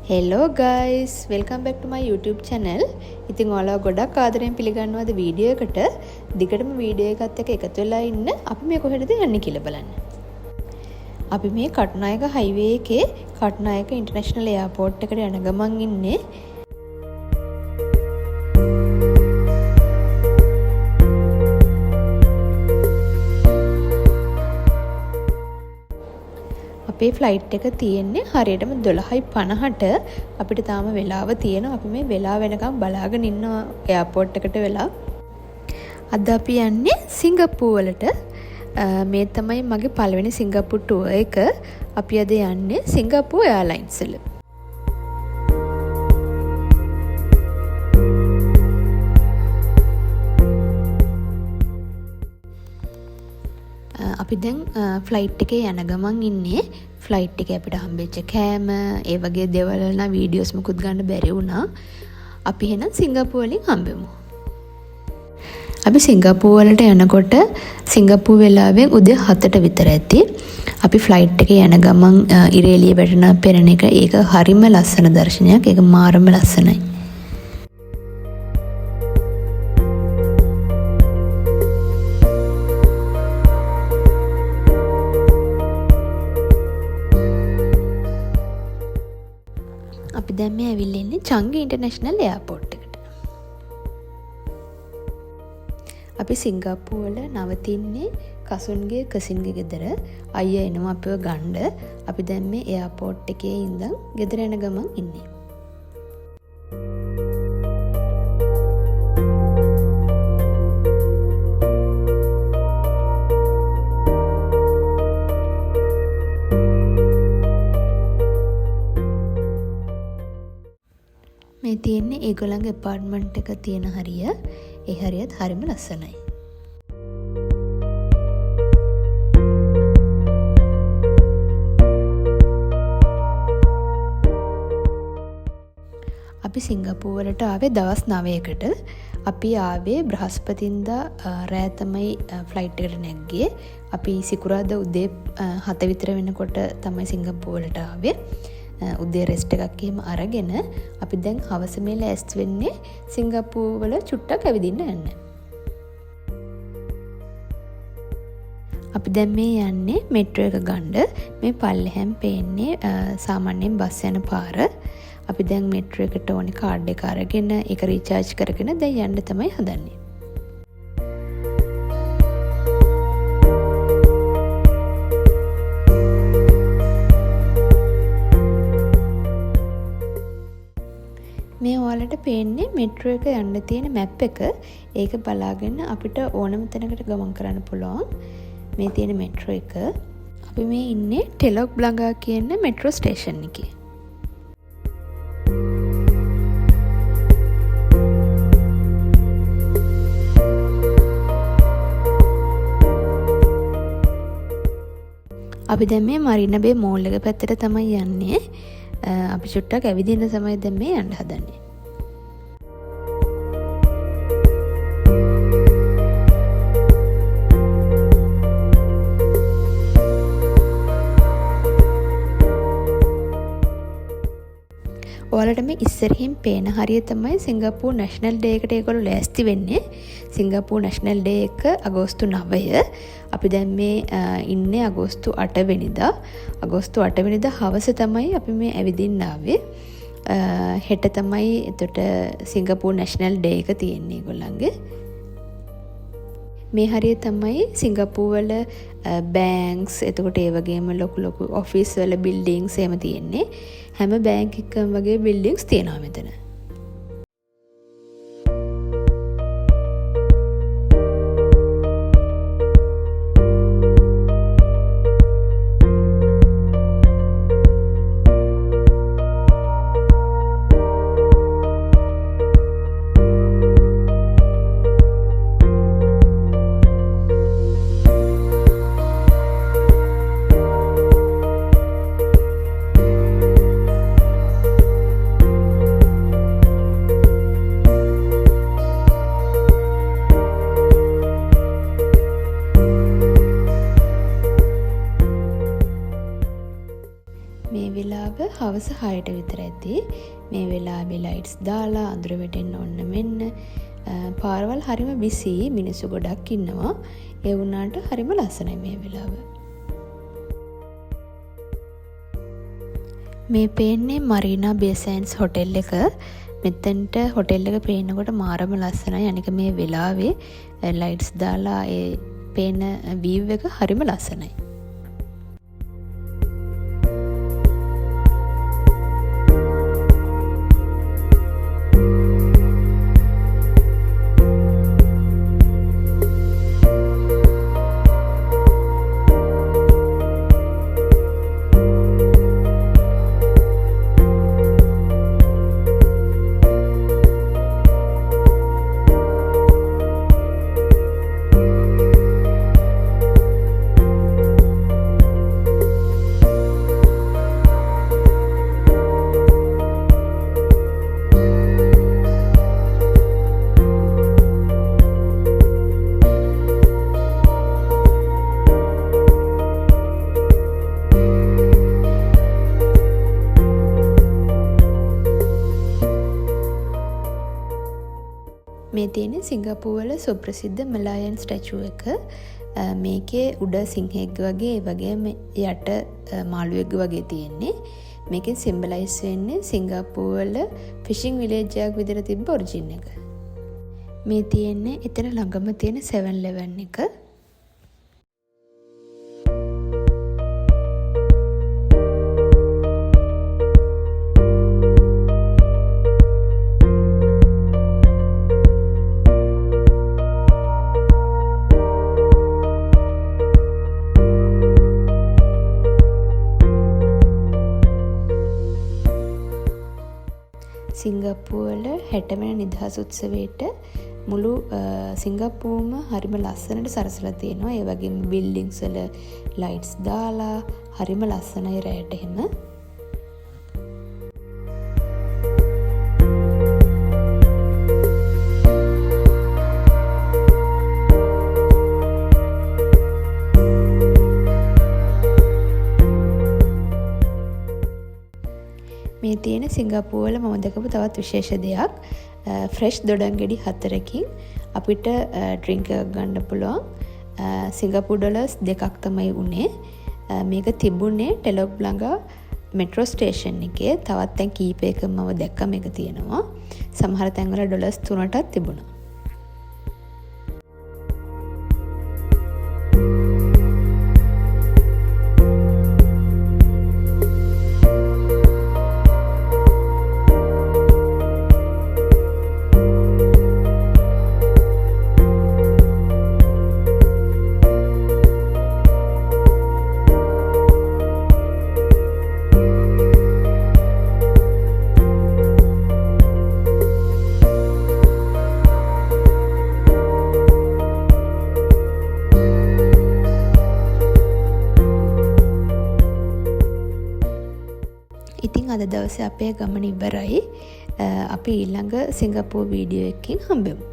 Hello guys, welcome back to my YouTube channel. ඉතින් ඔයාලා ගොඩක් ආදරෙන් පිළිගන්නවාද වීඩියෝ එකට. දිගටම වීඩියෝ එකත් එක්ක එකතු වෙලා ඉන්න. අපි මේ කොහෙටද යන්නේ කියලා බලන්න. අපි මේ කටුනායක හයිවේ එකේ කටුනායක ඉන්ටර්නැෂනල් එයාපෝට් එකට යන ගමන් ඉන්නේ. අපේ ෆ්ලයිට් එක තියෙන්නේ හරියටම 12:50ට. අපිට තාම වෙලාව තියෙනවා. අපි මේ වෙලාව වෙනකම් බලාගෙන ඉන්නවා එයාපෝට් එකට වෙලා. අද අපි යන්නේ සිංගප්පූර් වලට. මේ තමයි මගේ පළවෙනි සිංගප්පූර් ටුවර් එක. අපි අද යන්නේ සිංගප්පූර් එයාර්ලයින්ස් වල. අපි දැන් ෆ්ලයිට් එකේ යන ගමන් ඉන්නේ. ෆ්ලයිට් එකේ අපිට හම්බෙච්ච කෑම ඒ වගේ දේවල් වල නම් වීඩියෝස් මුකුත් ගන්න බැරි වුණා. අපි එහෙනම් සිංගප්පූර් වලින් හම්බෙමු. අපි සිංගප්පූර් වලට යනකොට සිංගප්පූර් වෙලාවෙන් උදේ 7ට විතර ඇති. අපි ෆ්ලයිට් එකේ යන ගමන් ඉරේලිය වැටෙන පෙරණ එක ඒක හරිම ලස්සන දර්ශනයක්. ඒක මාරම ලස්සනයි. අපි දැන් මේ ඇවිල්ලා ඉන්නේ චංගි ඉන්ටර්නැෂනල් එයාපෝට් එකට. අපි සිංගප්පූර් වල නවතින්නේ කසුන්ගේ කසින්ගේ ගෙදර. අයියා එනවා අපිව ගන්න. අපි දැන් මේ එයාපෝට් එකේ ඉඳන් ගෙදර යන ගමන් ඉන්නේ. මේ තියෙන්නේ ඒගොල්ලන්ගේ ඇපාර්ට්මන්ට් එක තියෙන හරිය. ඒ හරියත් හරිම ලස්සනයි. අපි සිංගප්පූර් වලට ආවේ දවස් 9කට. අපි ආවේ බ්‍රහස්පතින්දා රෑ තමයි ෆ්ලයිට් එකට නැග්ගේ. අපි සිකුරාදා උදේ 7 විතර වෙනකොට තමයි සිංගප්පූර් වලට ආවේ. උදේ රෙස්ට් එකක් එහෙම අරගෙන අපි දැන් හවස මේ ලෑස්ති වෙන්නේ සිංගප්පූර් වල චුට්ටක් ඇවිදින්න යන්න. අපි දැන් මේ යන්නේ මෙට්‍රෝ එක ගන්න. මේ පල්ලෙහැම් පේන්නේ සාමාන්‍යයෙන් බස් යන පාර. අපි දැන් මෙට්‍රෝ එකට ඕනේ කාඩ් එක අරගෙන ඒක රීචාර්ජ් කරගෙන දැන් යන්න තමයි හදන්නේ. මේ ඔයාලට පේන්නේ මෙට්‍රෝ එක යන්න තියෙන මැප් එක. ඒක බලාගෙන අපිට ඕනම තැනකට ගමන් කරන්න පුළුවන්. මේ තියෙන මෙට්‍රෝ එක. අපි මේ ඉන්නේ ටෙලොක් බ්ලඟා කියන මෙට්‍රෝ ස්ටේෂන් එකේ. අපි දැන් මේ මරීනා බේ මෝල් එක පැත්තට තමයි යන්නේ. අපි චුට්ටක් ඇවිදින්න තමයි දැන් මේ යන්න හදන්නේ. ඔයාලට මේ ඉස්සරහින් පේන හරිය තමයි සිංගප්පූර් නැෂනල් ඩේ එකට ඒගොල්ලෝ ලෑස්ති වෙන්නේ. සිංගප්පූර් නැෂනල් ඩේ එක අගෝස්තු 9. අපි දැන් මේ ඉන්නේ අගෝස්තු 8 වෙනිදා. අගෝස්තු 8 වෙනිදා හවස තමයි අපි මේ ඇවිදින්න ආවේ. හෙට තමයි එතකොට සිංගප්පූර් නැෂනල් ඩේ එක තියෙන්නේ ඒගොල්ලන්ගේ. මේ හරිය තමයි සිංගප්පූර් වල බැංක්ස් එතකොට ඒ වගේම ලොකු ඔෆිස් වල බිල්ඩින්ග්ස් එහෙම තියෙන්නේ. හැම බැංක් එකකම වගේ බිල්ඩින්ග්ස් තියෙනවා මෙතන. මේ වෙලාව හවස 6ට විතර ඇති. මේ වෙලාවේ ලයිට්ස් දාලා අඳුර වැටෙන්න ඔන්න මෙන්න. පාරවල් හරිම බිසි, මිනිස්සු ගොඩක් ඉන්නවා. ඒ වුණාට හරිම ලස්සනයි මේ වෙලාව. මේ පේන්නේ මරීනා බේ සෑන්ඩ්ස් හොටෙල් එක. මෙතෙන්ට හොටෙල් එක පේනකොට මාරම ලස්සනයි. අනික මේ වෙලාවේ ලයිට්ස් දාලා ඒ පේන වීව් එක හරිම ලස්සනයි. මේ තියෙන්නේ සිංගප්පූරු වල සුප්‍රසිද්ධ මලායන් ස්ටැචු එක. මේකේ උඩ සිංහෙක් වගේ ඒ වගේම යට මාළුවෙක් වගේ තියෙන්නේ. මේකෙන් සිම්බලයිස් වෙන්නේ සිංගප්පූරු වල ෆිෂින් විලේජ් එකක් විදිහට තිබ්බ ඔරිජින් එක. මේ තියෙන්නේ එතන ළඟම තියෙන 7-Eleven එක. සිංගප්පූරු වල 60 වෙනි නිදහස් උත්සවයට මුළු සිංගප්පූරුම හරිම ලස්සනට සරසලා තියෙනවා. ඒ වගේම බිල්ඩින්ග්ස් වල ලයිට්ස් දාලා හරිම ලස්සනයි රැයට එහෙම. මේ තියෙන සිංගප්පූරු වල මම දැකපු තවත් විශේෂ දෙයක්, ෆ්‍රෙෂ් දොඩම්ගෙඩි 4කින් අපිට ඩ්‍රින්ක් එකක් ගන්න පුළුවන්. සිංගප්පූරු ඩොලර්ස් 2ක් තමයි උනේ. මේක තිබුණේ ටෙලොප් ළඟ මෙට්‍රෝ ස්ටේෂන් එකේ. තවත් තැන් කීපයකම මම දැක්ක මේක තියෙනවා. සමහර තැන්වල ඩොලර්ස් 3ටත් තිබුණා. ඉතින් අද දවසේ අපේ ගමන ඉවරයි. අපි ඊළඟ සිංගප්පූරු වීඩියෝ එකකින් හම්බෙමු.